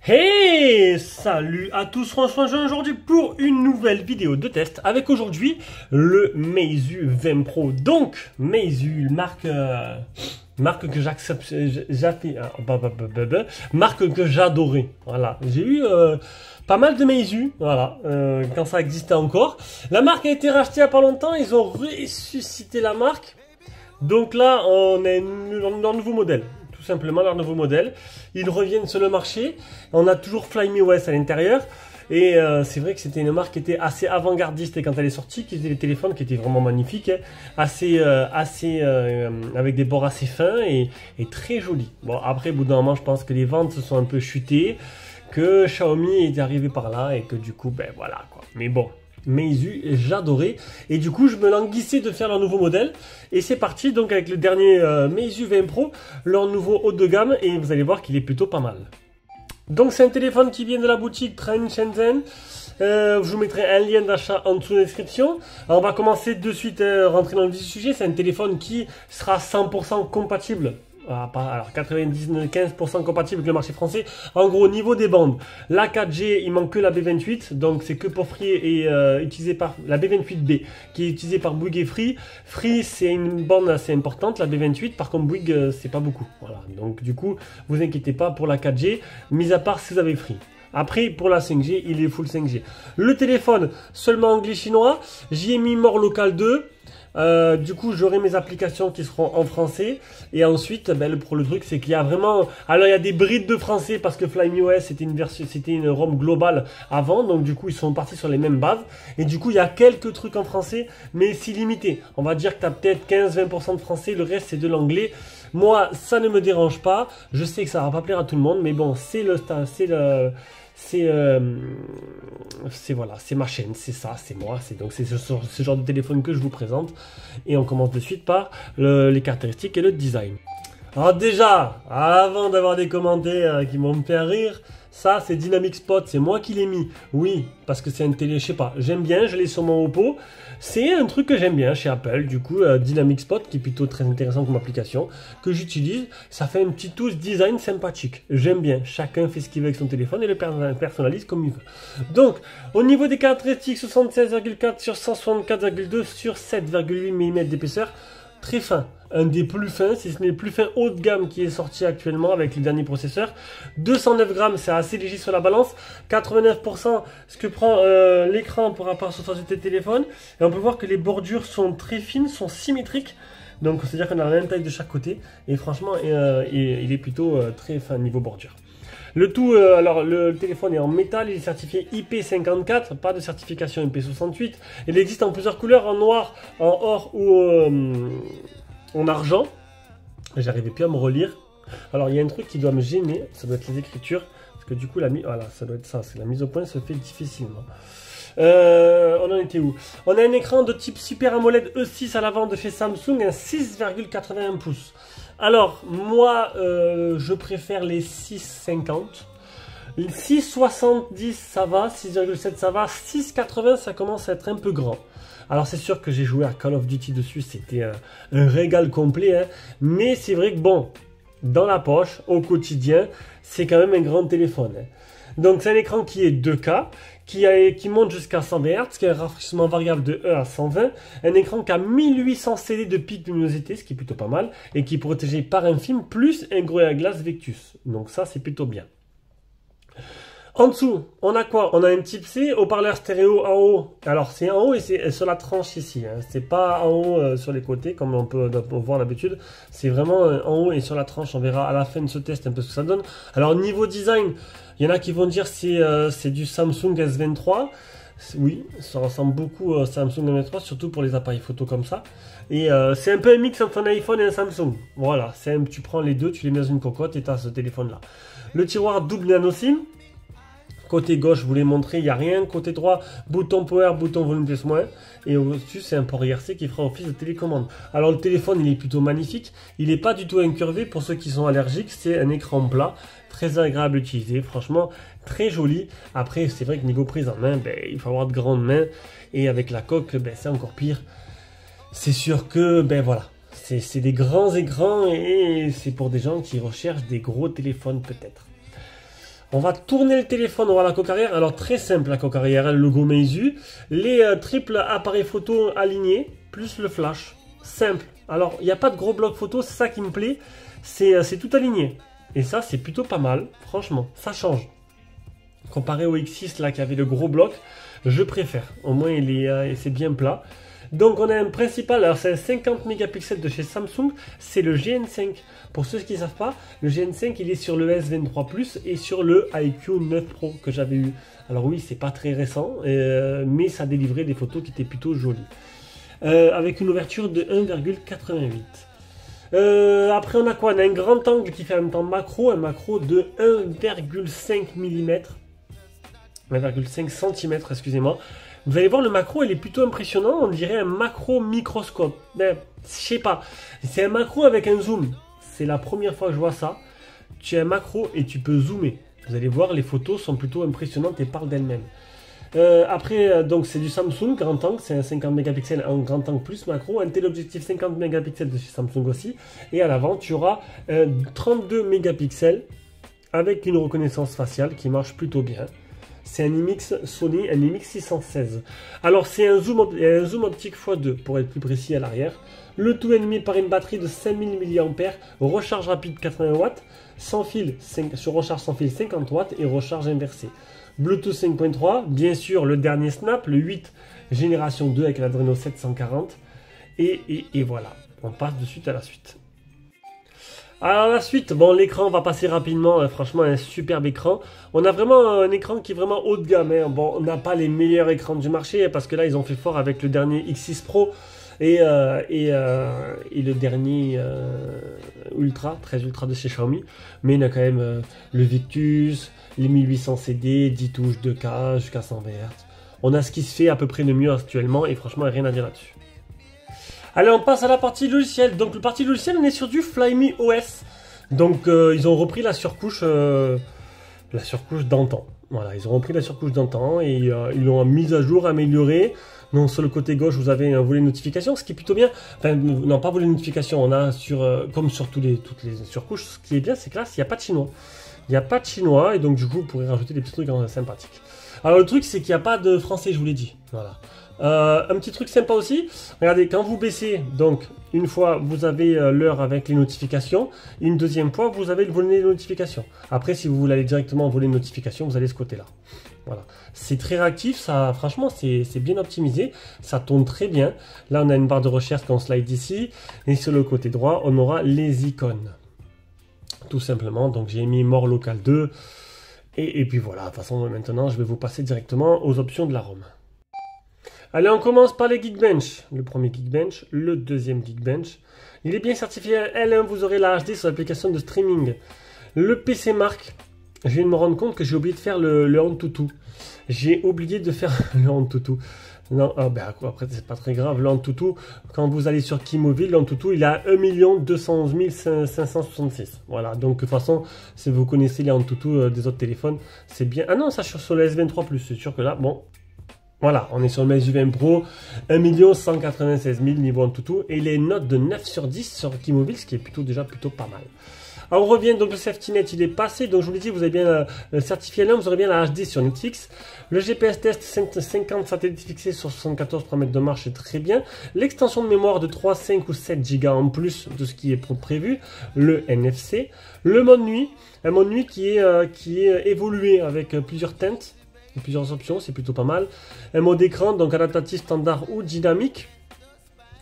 Hey, salut à tous, François Jean aujourd'hui pour une nouvelle vidéo de test avec aujourd'hui le Meizu 20 Pro. Donc Meizu, marque que j'accepte, marque que j'adorais. Voilà, j'ai eu pas mal de Meizu, voilà, quand ça existait encore. La marque a été rachetée il n'y a pas longtemps, ils ont ressuscité la marque. Donc là, on a un nouveau modèle. Tout simplement leur nouveau modèle. Ils reviennent sur le marché. On a toujours FlyMeOS à l'intérieur. Et c'est vrai que c'était une marque qui était assez avant-gardiste quand elle est sortie, qui étaient des téléphones qui étaient vraiment magnifiques, hein, avec des bords assez fins et très jolis. Bon, après, au bout d'un moment, je pense que les ventes se sont un peu chutées, que Xiaomi est arrivé par là et que du coup, ben voilà quoi. Mais bon. Meizu, j'adorais et du coup je me languissais de faire leur nouveau modèle et c'est parti donc avec le dernier Meizu 20 Pro, leur nouveau haut de gamme et vous allez voir qu'il est plutôt pas mal. Donc c'est un téléphone qui vient de la boutique Trend Shenzhen. Je vous mettrai un lien d'achat en dessous de la description. Alors on va commencer de suite rentrer dans le vif du sujet. C'est un téléphone qui sera 100% compatible. Alors 95% compatible avec le marché français. En gros, au niveau des bandes, la 4G, il manque que la B28, donc c'est que pour Free et utilisé par la B28B, qui est utilisée par Bouygues et Free. Free, c'est une bande assez importante, la B28, par contre Bouygues, c'est pas beaucoup. Voilà, donc du coup, vous inquiétez pas pour la 4G, mis à part si vous avez Free. Après, pour la 5G, il est full 5G. Le téléphone, seulement anglais-chinois. J'y ai mis Mort Local 2. Du coup, j'aurai mes applications qui seront en français. Et ensuite, ben, le truc, c'est qu'il y a vraiment... Alors, il y a des brides de français parce que FlyMeOS, c'était une ROM globale avant. Donc, du coup, ils sont partis sur les mêmes bases. Et du coup, il y a quelques trucs en français, mais c'est limité. On va dire que tu as peut-être 15-20% de français. Le reste, c'est de l'anglais. Moi, ça ne me dérange pas. Je sais que ça va pas plaire à tout le monde. Mais bon, c'est voilà, c'est ma chaîne, c'est ça, c'est moi, donc c'est ce genre de téléphone que je vous présente. Et on commence de suite par les caractéristiques et le design. Alors déjà, avant d'avoir des commentaires qui vont me faire rire, ça c'est Dynamic Spot, c'est moi qui l'ai mis. Oui, parce que c'est un télé, je sais pas, j'aime bien, je l'ai sur mon Oppo. C'est un truc que j'aime bien chez Apple, du coup, Dynamic Spot, qui est plutôt très intéressant comme application, que j'utilise. Ça fait un petit touch design sympathique. J'aime bien, chacun fait ce qu'il veut avec son téléphone et le personnalise comme il veut. Donc, au niveau des caractéristiques, 76,4 sur 164,2 sur 7,8 mm d'épaisseur, très fin. Un des plus fins, si ce n'est le plus fin haut de gamme qui est sorti actuellement avec les derniers processeurs. 209 grammes, c'est assez léger sur la balance. 89% ce que prend l'écran par rapport à la surface de téléphone. Et on peut voir que les bordures sont très fines, sont symétriques. Donc c'est-à-dire qu'on a la même taille de chaque côté. Et franchement, il est plutôt très fin niveau bordure. Le tout, alors le téléphone est en métal, il est certifié IP54, pas de certification IP68. Il existe en plusieurs couleurs, en noir, en or ou en argent. J'arrivais plus à me relire. Alors il y a un truc qui doit me gêner, ça doit être les écritures, parce que du coup voilà, ça doit être ça, c'est la mise au point se fait difficilement. On en était où? On a un écran de type Super AMOLED E6 à l'avant de chez Samsung, un 6,81 pouces. Alors moi je préfère les 6,50. Les 6,70 ça va, 6,7 ça va, 6,80 ça commence à être un peu grand. Alors c'est sûr que j'ai joué à Call of Duty dessus, c'était un régal complet, hein. Mais c'est vrai que bon, dans la poche, au quotidien, c'est quand même un grand téléphone, hein. Donc c'est un écran qui est 2K, qui monte jusqu'à 120 Hz, qui a un rafraîchissement variable de 1 à 120, un écran qui a 1800 CD de pic de luminosité, ce qui est plutôt pas mal, et qui est protégé par un film plus un Gorilla Victus. Donc ça c'est plutôt bien. En dessous, on a quoi? On a un type C, haut-parleur stéréo en haut. Alors c'est en haut et c'est sur la tranche ici, hein. C'est pas en haut sur les côtés comme on peut voir d'habitude. C'est vraiment en haut et sur la tranche. On verra à la fin de ce test un peu ce que ça donne. Alors niveau design, il y en a qui vont dire c'est du Samsung S23. Oui, ça ressemble beaucoup à Samsung S23, surtout pour les appareils photo comme ça. Et c'est un peu un mix entre un iPhone et un Samsung. Voilà, tu prends les deux, tu les mets dans une cocotte et tu as ce téléphone-là. Le tiroir double nano SIM. Côté gauche, je vous l'ai montré, il n'y a rien. Côté droit, bouton power, bouton volume plus moins. Et au-dessus, c'est un port IRC qui fera office de télécommande. Alors le téléphone, il est plutôt magnifique. Il n'est pas du tout incurvé pour ceux qui sont allergiques. C'est un écran plat, très agréable à utiliser. Franchement, très joli. Après, c'est vrai que niveau prise en main, ben, il faut avoir de grandes mains. Et avec la coque, ben, c'est encore pire. C'est sûr que, ben voilà. C'est des grands écrans et c'est pour des gens qui recherchent des gros téléphones peut-être. On va tourner le téléphone, on va la coque arrière. Alors très simple la coque arrière, le logo Meizu. Les triples appareils photo alignés, plus le flash. Simple. Alors il n'y a pas de gros bloc photo, c'est ça qui me plaît. C'est tout aligné. Et ça c'est plutôt pas mal, franchement, ça change. Comparé au X6 là qui avait le gros bloc, je préfère. Au moins c'est bien plat. Donc on a un principal, alors c'est un 50 mégapixels de chez Samsung, c'est le GN5. Pour ceux qui ne savent pas, le GN5 il est sur le S23 Plus et sur le IQ 9 Pro que j'avais eu. Alors oui, c'est pas très récent, mais ça délivrait des photos qui étaient plutôt jolies. Avec une ouverture de 1,88. Après on a quoi? On a un grand angle qui fait en même temps macro, un macro de 1,5 mm. 1,5 cm, excusez-moi. Vous allez voir, le macro, il est plutôt impressionnant. On dirait un macro microscope. Ben, je sais pas. C'est un macro avec un zoom. C'est la première fois que je vois ça. Tu as un macro et tu peux zoomer. Vous allez voir, les photos sont plutôt impressionnantes et parlent d'elles-mêmes. Après, donc c'est du Samsung grand angle. C'est un 50 mégapixels en grand angle plus macro. Un téléobjectif 50 mégapixels de chez Samsung aussi. Et à l'avant, tu auras 32 mégapixels avec une reconnaissance faciale qui marche plutôt bien. C'est un IMX Sony, un IMX 616. Alors c'est un zoom optique x2 pour être plus précis à l'arrière. Le tout animé par une batterie de 5000 mAh, recharge rapide 80 watts, sans fil, sur recharge sans fil 50 watts et recharge inversée. Bluetooth 5.3, bien sûr le dernier Snap, le 8 génération 2 avec l'Adreno 740. Et voilà, on passe de suite à la suite. Alors la suite, bon l'écran on va passer rapidement, franchement un superbe écran. On a vraiment un écran qui est vraiment haut de gamme. Hein. Bon, on n'a pas les meilleurs écrans du marché parce que là ils ont fait fort avec le dernier X6 Pro et le dernier Ultra, 13 Ultra de chez Xiaomi. Mais on a quand même le Victus, les 1800 CD, 10 touches 2K jusqu'à 120 Hz. On a ce qui se fait à peu près de mieux actuellement et franchement rien à dire là-dessus. Allez, on passe à la partie logicielle. Donc, la partie logicielle, on est sur du Flyme OS. Donc, ils ont repris la surcouche d'antan. Voilà, ils ont repris la surcouche d'antan et ils l'ont mise à jour, améliorée. Donc, sur le côté gauche, vous avez un volet notification, ce qui est plutôt bien. Enfin, non, pas volet notification. On a comme sur toutes les surcouches, ce qui est bien, c'est que là, il n'y a pas de chinois. Il n'y a pas de chinois et donc, du coup, vous pourrez rajouter des petits trucs sympathiques. Alors, le truc, c'est qu'il n'y a pas de français, je vous l'ai dit. Voilà. Un petit truc sympa aussi, regardez, quand vous baissez, donc une fois vous avez l'heure avec les notifications, une deuxième fois vous avez le volet de notification. Après si vous voulez aller directement au volet de notification, vous allez ce côté là. Voilà, c'est très réactif, ça franchement c'est bien optimisé, ça tourne très bien. Là on a une barre de recherche qu'on slide ici, et sur le côté droit on aura les icônes. Tout simplement, donc j'ai mis More Local 2, et puis voilà, de toute façon maintenant je vais vous passer directement aux options de la ROM. Allez, on commence par les Geekbench. Le premier Geekbench, le deuxième Geekbench. Il est bien certifié L1, vous aurez la HD sur l'application de streaming. Le PC Mark, je viens de me rendre compte que j'ai oublié de faire le Antutu. J'ai oublié de faire le Antutu. Non, après c'est pas très grave. Le Antutu, quand vous allez sur Keymobile, le Antutu il a 1 211 566. Voilà, donc de toute façon, si vous connaissez les Antutu des autres téléphones, c'est bien. Ah non, ça sur le S23 Plus, c'est sûr que là, bon. Voilà, on est sur le Meizu 20 Pro, 1 196 000 niveau Antutu, et les notes de 9 sur 10 sur Keymobile, ce qui est déjà plutôt pas mal. Alors on revient, donc le safety net il est passé, donc je vous l'ai dit, vous avez bien le certifié L1, vous aurez bien la HD sur Netflix. Le GPS test 50 satellites fixés sur 74 paramètres de marche, c'est très bien. L'extension de mémoire de 3, 5 ou 7 Go en plus de ce qui est prévu. Le NFC. Le mode nuit, un mode nuit qui est évolué avec plusieurs teintes. Plusieurs options, c'est plutôt pas mal. Un mode écran, donc adaptatif, standard ou dynamique.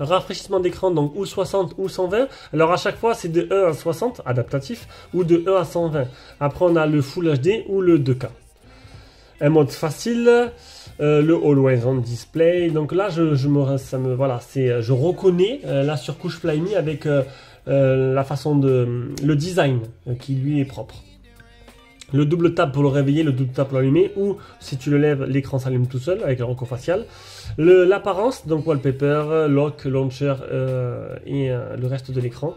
Rafraîchissement d'écran, donc ou 60 ou 120. Alors à chaque fois, c'est de 1 à 60, adaptatif, ou de 1 à 120. Après, on a le Full HD ou le 2K. Un mode facile, le Always On Display. Donc là, je reconnais la surcouche Flyme avec la façon le design qui lui est propre. Le double tap pour le réveiller, le double tap pour l'allumer, ou si tu le lèves, l'écran s'allume tout seul avec le recofacial. L'apparence, donc wallpaper, lock, launcher et le reste de l'écran.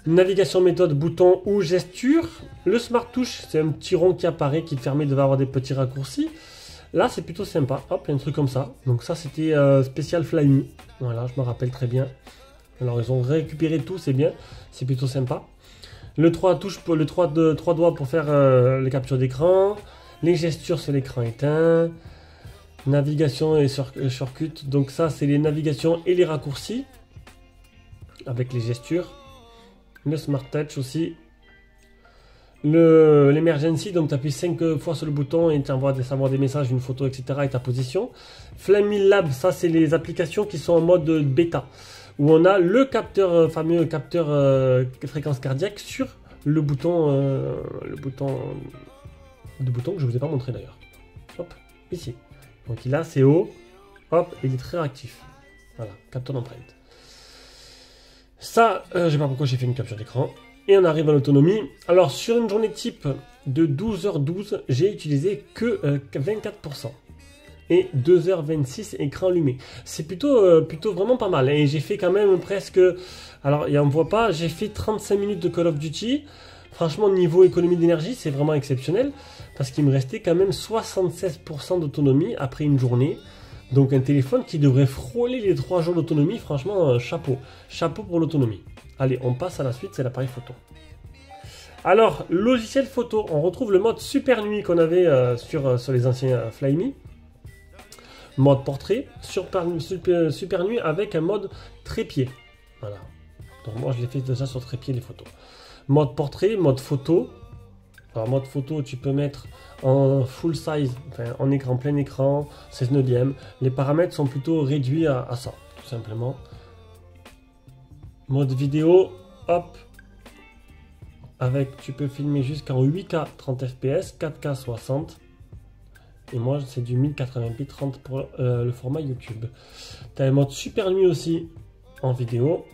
Navigation méthode, bouton ou gesture. Le Smart Touch, c'est un petit rond qui apparaît qui te permet d'avoir des petits raccourcis. Là, c'est plutôt sympa. Hop, un truc comme ça. Donc ça, c'était spécial Flyme. Voilà, je me rappelle très bien. Alors, ils ont récupéré tout, c'est bien. C'est plutôt sympa. Le 3 touches pour le 3 doigts pour faire les captures d'écran. Les gestures sur l'écran éteint. Navigation et shortcut. Donc ça, c'est les navigations et les raccourcis. Avec les gestures. Le Smart Touch aussi. L'Emergency, donc tu appuies 5 fois sur le bouton et tu envoies des messages, une photo, etc. et ta position. Flaming Lab, ça c'est les applications qui sont en mode bêta. Où on a le capteur, fameux capteur fréquence cardiaque sur le bouton que je vous ai pas montré d'ailleurs. Hop, ici. Donc il a, c'est haut, hop, il est très réactif. Voilà, capteur d'empreinte. Ça, je sais pas pourquoi j'ai fait une capture d'écran. Et on arrive à l'autonomie. Alors sur une journée type de 12h12, j'ai utilisé que 24%. Et 2h26 écran allumé. C'est plutôt vraiment pas mal. Et j'ai fait quand même presque... Alors, on ne voit pas, j'ai fait 35 minutes de Call of Duty. Franchement, niveau économie d'énergie, c'est vraiment exceptionnel. Parce qu'il me restait quand même 76% d'autonomie après une journée. Donc un téléphone qui devrait frôler les 3 jours d'autonomie. Franchement, chapeau. Chapeau pour l'autonomie. Allez, on passe à la suite, c'est l'appareil photo. Alors, logiciel photo, on retrouve le mode Super Nuit qu'on avait sur les anciens Flyme. Mode portrait, Super Nuit avec un mode trépied. Voilà. Donc moi, je l'ai fait déjà sur trépied les photos. Mode portrait, mode photo. Alors, mode photo, tu peux mettre en full size, enfin en écran, plein écran, 16 neuvième. Les paramètres sont plutôt réduits à ça, tout simplement. Mode vidéo, hop, avec, tu peux filmer jusqu'en 8K 30 fps, 4K 60, et moi c'est du 1080p 30 pour le format YouTube. Tu as un mode super nuit aussi en vidéo,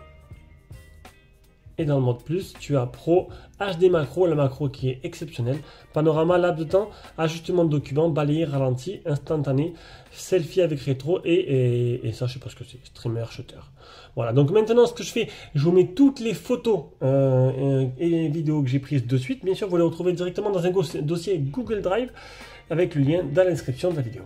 et dans le mode plus, tu as Pro, HD macro, la macro qui est exceptionnelle, panorama, laps de temps, ajustement de documents, balayer, ralenti, instantané, selfie avec rétro, et ça je sais pas ce que c'est, streamer, shutter. Voilà, donc maintenant ce que je fais, je vous mets toutes les photos et les vidéos que j'ai prises de suite. Bien sûr, vous les retrouvez directement dans un dossier Google Drive avec le lien dans la description de la vidéo.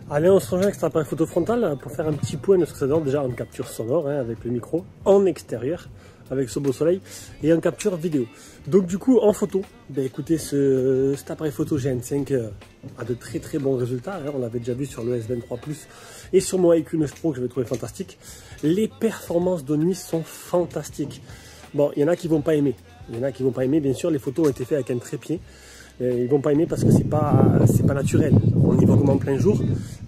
Allez, on se rejoint avec cet appareil photo frontal pour faire un petit point de ce que ça donne déjà en capture sonore hein, avec le micro en extérieur avec ce beau soleil et en capture vidéo. Donc du coup en photo, ben, écoutez cet appareil photo GN5 a de très bons résultats. Hein, on l'avait déjà vu sur le S23 Plus et sur mon iQOO 9 Pro que j'avais trouvé fantastique. Les performances de nuit sont fantastiques. Bon, il y en a qui vont pas aimer. Il y en a qui vont pas aimer. Bien sûr, les photos ont été faites avec un trépied. Ils vont pas aimer parce que c'est pas naturel. On y voit comme en plein jour,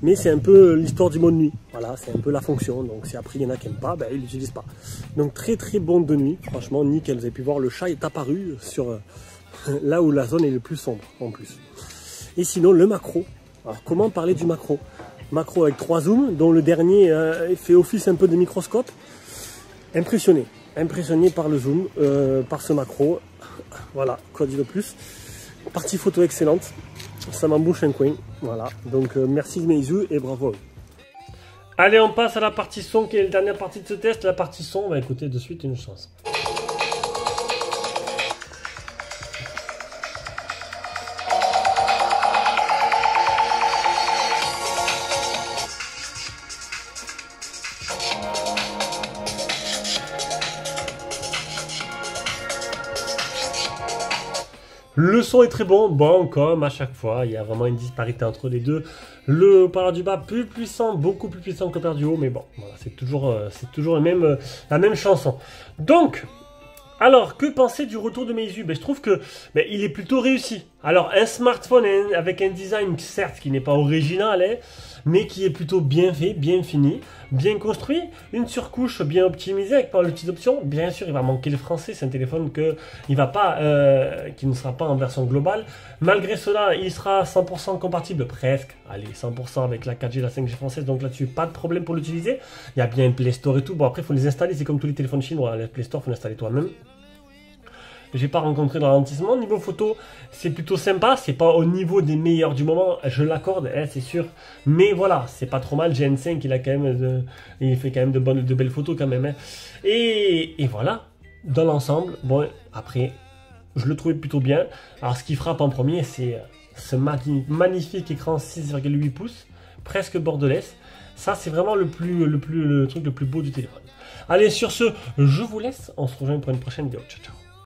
mais c'est un peu l'histoire du mode nuit. Voilà, c'est un peu la fonction. Donc si après il y en a qui n'aiment pas, ben, ils l'utilisent pas. Donc très bon de nuit. Franchement, nickel. Vous avez pu voir le chat est apparu sur là où la zone est le plus sombre en plus. Et sinon le macro. Alors comment parler du macro? Macro avec 3 zooms, dont le dernier fait office un peu de microscope. Impressionné par le zoom, par ce macro. Voilà, quoi dire de plus? Partie photo excellente, ça m'embouche un coin, voilà, donc merci Meizu et bravo. Allez, on passe à la partie son qui est la dernière partie de ce test. La partie son, on va écouter de suite une chanson. Le son est très bon, comme à chaque fois, il y a vraiment une disparité entre les deux. Le haut-parleur du bas plus puissant, beaucoup plus puissant que le haut-parleur du haut, mais bon, voilà, c'est toujours la même chanson. Donc, alors, que penser du retour de Meizu? Je trouve que il est plutôt réussi. Alors, un smartphone avec un design, certes, qui n'est pas original, hein, mais qui est plutôt bien fait, bien fini, bien construit, une surcouche bien optimisée avec pas mal de petites options. Bien sûr, il va manquer le français, c'est un téléphone qui ne sera pas en version globale. Malgré cela, il sera 100% compatible, presque, allez, 100% avec la 4G et la 5G française, donc là-dessus, pas de problème pour l'utiliser. Il y a bien un Play Store et tout. Bon, après, il faut les installer, c'est comme tous les téléphones chinois, le Play Store, il faut l'installer toi-même. J'ai pas rencontré de ralentissement. Niveau photo, c'est plutôt sympa. C'est pas au niveau des meilleurs du moment, je l'accorde, hein, c'est sûr. Mais voilà, c'est pas trop mal. GN5, il fait quand même de belles photos quand même. Hein. Et voilà, dans l'ensemble, bon, après, je le trouvais plutôt bien. Alors, ce qui frappe en premier, c'est ce magnifique écran 6,8 pouces, presque borderless. Ça, c'est vraiment le truc le plus beau du téléphone. Allez, sur ce, je vous laisse. On se rejoint pour une prochaine vidéo. Ciao, ciao.